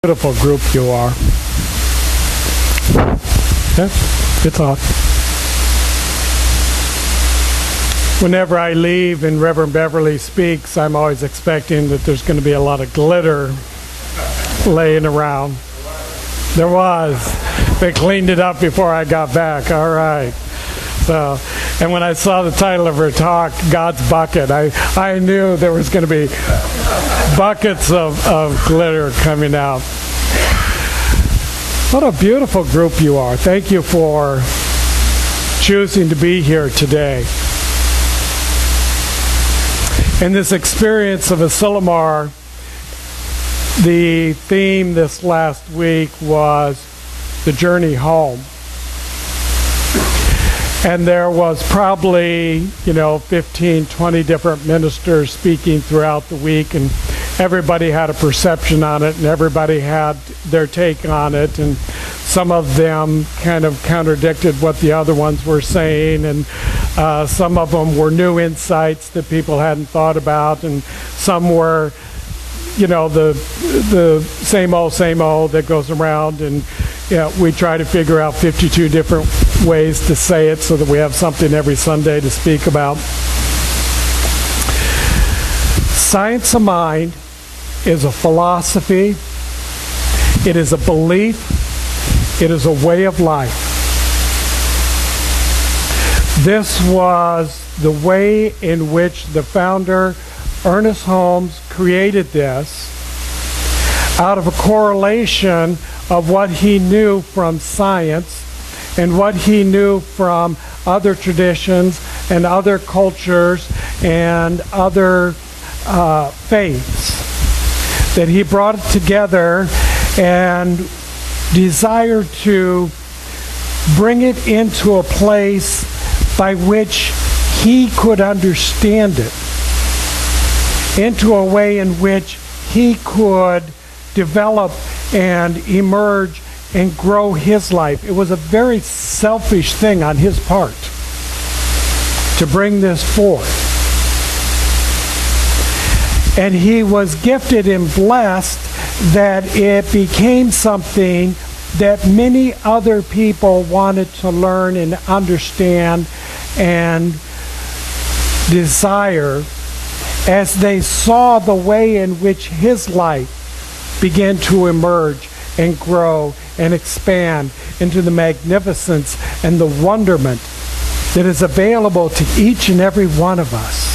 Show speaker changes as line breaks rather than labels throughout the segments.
Beautiful group you are. Yeah, good thought. Whenever I leave and Reverend Beverly speaks, I'm always expecting that there's going to be a lot of glitter laying around. There was. They cleaned it up before I got back. All right. So, and when I saw the title of her talk, God's Bucket, I knew there was going to be buckets of glitter coming out. What a beautiful group you are. Thank you for choosing to be here today. In this experience of Asilomar, the theme this last week was the journey home. And there was probably, 15, 20 different ministers speaking throughout the week, and everybody had a perception on it, and everybody had their take on it, and some of them kind of contradicted what the other ones were saying, and some of them were new insights that people hadn't thought about, and some were, the same old that goes around, and we try to figure out 52 different ways to say it so that we have something every Sunday to speak about. Science of mind is a philosophy, it is a belief, it is a way of life. This was the way in which the founder, Ernest Holmes, created this out of a correlation of what he knew from science and what he knew from other traditions and other cultures and other faiths, that he brought it together and desired to bring it into a place by which he could understand it, into a way in which he could develop and emerge and grow his life. It was a very selfish thing on his part to bring this forth. And he was gifted and blessed that it became something that many other people wanted to learn and understand and desire as they saw the way in which his life began to emerge and grow and expand into the magnificence and the wonderment that is available to each and every one of us.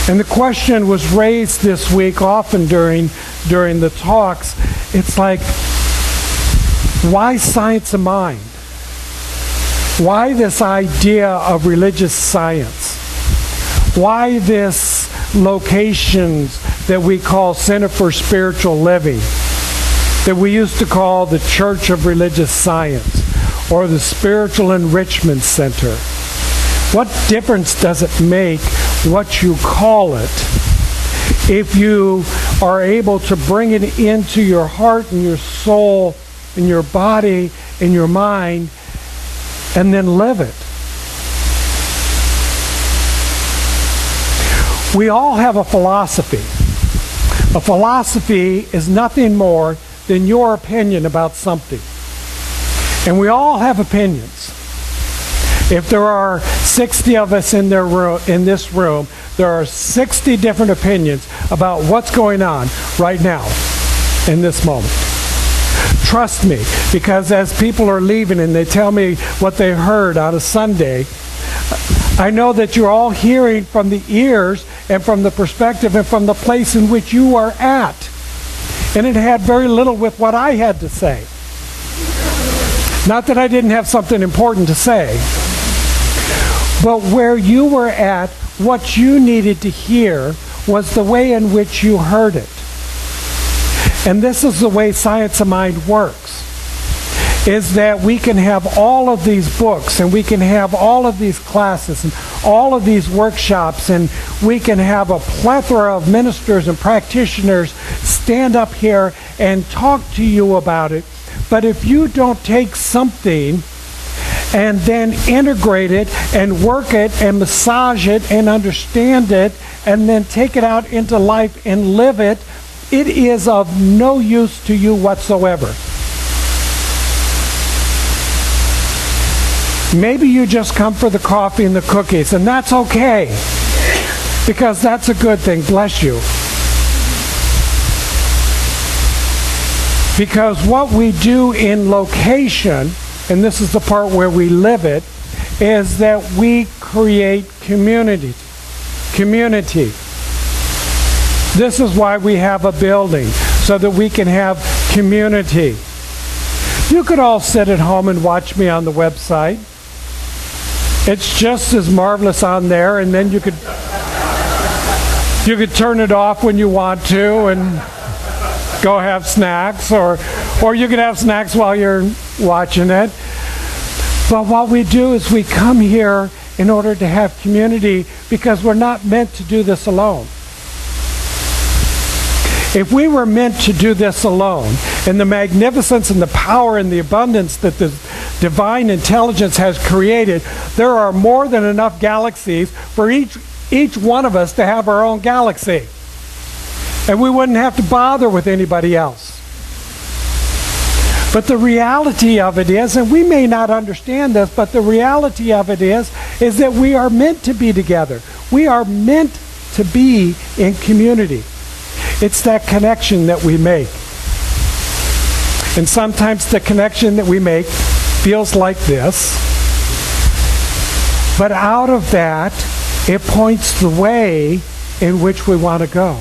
And the question was raised this week often during the talks. It's like, why science of mind? Why this idea of religious science? Why this locations that we call Center for Spiritual Living, that we used to call the Church of Religious Science or the Spiritual Enrichment Center? What difference does it make what you call it if you are able to bring it into your heart and your soul and your body and your mind and then live it? We all have a philosophy. A philosophy is nothing more than your opinion about something. And we all have opinions. If there are 60 of us in this room, there are 60 different opinions about what's going on right now in this moment. Trust me, because as people are leaving and they tell me what they heard on a Sunday, I know that you're all hearing from the ears and from the perspective and from the place in which you are at. And it had very little with what I had to say. Not that I didn't have something important to say, but where you were at, what you needed to hear was the way in which you heard it. And this is the way Science of Mind works, is that we can have all of these books and we can have all of these classes and all of these workshops, and we can have a plethora of ministers and practitioners stand up here and talk to you about it. But if you don't take something and then integrate it and work it and massage it and understand it and then take it out into life and live it, it is of no use to you whatsoever. Maybe you just come for the coffee and the cookies, and that's okay, because that's a good thing. Bless you. Because what we do in location, and this is the part where we live it, is that we create community. Community. This is why we have a building, so that we can have community. You could all sit at home and watch me on the website. It's just as marvelous on there, and then you could turn it off when you want to and go have snacks, or you could have snacks while you're watching it. But what we do is we come here in order to have community, because we're not meant to do this alone. If we were meant to do this alone, and the magnificence and the power and the abundance that the divine intelligence has created, there are more than enough galaxies for each one of us to have our own galaxy. And we wouldn't have to bother with anybody else. But the reality of it is, and we may not understand this, but the reality of it is that we are meant to be together. We are meant to be in community. It's that connection that we make. And sometimes the connection that we make feels like this. But out of that, it points the way in which we want to go.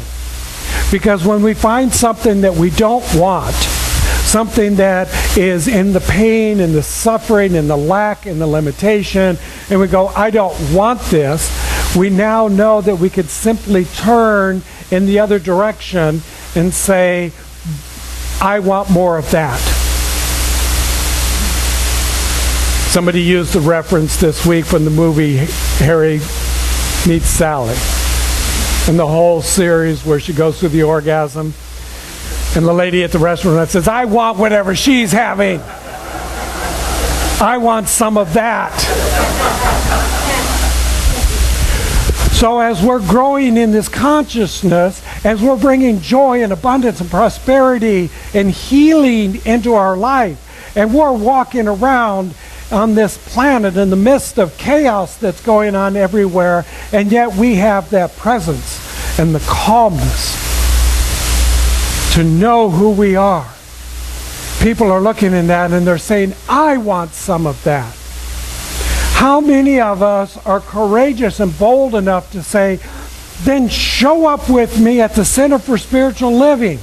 Because when we find something that we don't want, something that is in the pain and the suffering and the lack and the limitation, and we go, I don't want this, we now know that we could simply turn in the other direction and say, I want more of that. Somebody used the reference this week from the movie Harry Meets Sally, and the whole series where she goes through the orgasm, and the lady at the restaurant says, I want whatever she's having. I want some of that. So as we're growing in this consciousness, as we're bringing joy and abundance and prosperity and healing into our life, and we're walking around on this planet in the midst of chaos that's going on everywhere, and yet we have that presence and the calmness to know who we are. People are looking at that and they're saying, I want some of that. How many of us are courageous and bold enough to say, then show up with me at the Center for Spiritual Living,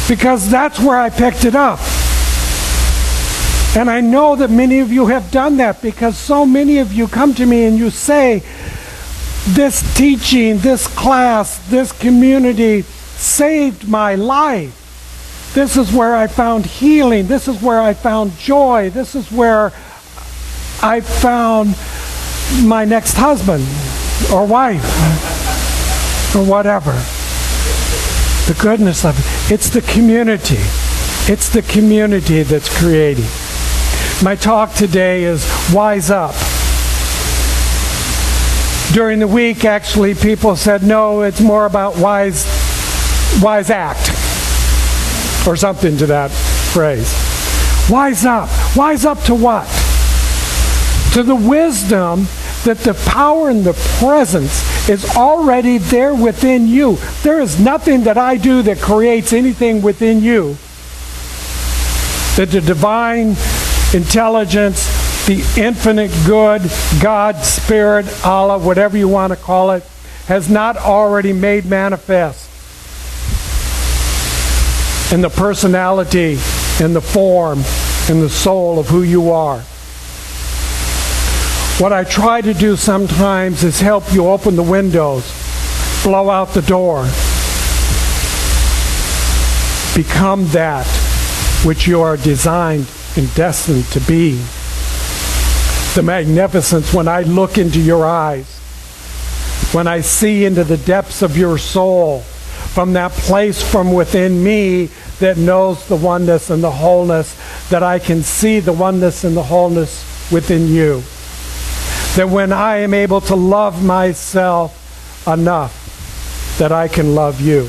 because that's where I picked it up. And I know that many of you have done that, because so many of you come to me and you say, this teaching, this class, this community saved my life. This is where I found healing. This is where I found joy. This is where I found my next husband or wife or whatever. The goodness of it. It's the community. It's the community that's creating. My talk today is Wise Up. During the week, actually, people said, no, it's more about wise act, or something to that phrase. Wise up. Wise up to what? To the wisdom that the power and the presence is already there within you. There is nothing that I do that creates anything within you that the divine intelligence, the infinite good, God, Spirit, Allah, whatever you want to call it, has not already made manifest in the personality, in the form, in the soul of who you are. What I try to do sometimes is help you open the windows, blow out the door, become that which you are designed and destined to be. The magnificence when I look into your eyes, when I see into the depths of your soul, from that place from within me that knows the oneness and the wholeness, that I can see the oneness and the wholeness within you. That when I am able to love myself enough, that I can love you.